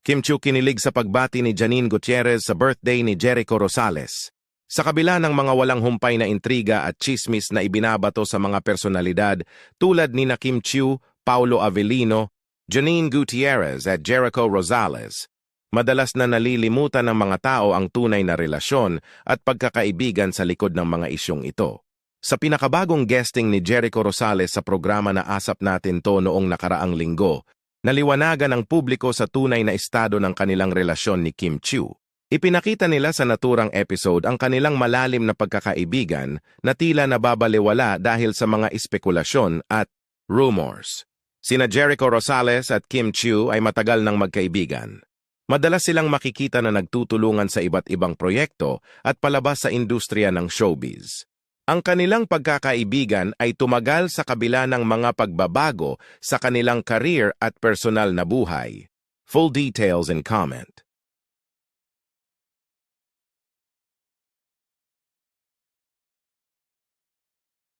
Kim Chiu kinilig sa pagbati ni Janine Gutierrez sa birthday ni Jericho Rosales. Sa kabila ng mga walang humpay na intriga at chismis na ibinabato sa mga personalidad tulad ni Kim Chiu, Paulo Avellino, Janine Gutierrez at Jericho Rosales, madalas na nalilimutan ng mga tao ang tunay na relasyon at pagkakaibigan sa likod ng mga isyong ito. Sa pinakabagong guesting ni Jericho Rosales sa programa na Asap Natin To noong nakaraang linggo, naliwanagan ng publiko sa tunay na estado ng kanilang relasyon ni Kim Chiu. Ipinakita nila sa naturang episode ang kanilang malalim na pagkakaibigan na tila nababaliwala dahil sa mga espekulasyon at rumors. Sina Jericho Rosales at Kim Chiu ay matagal nang magkaibigan. Madalas silang makikita na nagtutulungan sa iba't ibang proyekto at palabas sa industriya ng showbiz. Ang kanilang pagkakaibigan ay tumagal sa kabila ng mga pagbabago sa kanilang career at personal na buhay. Full details and comment.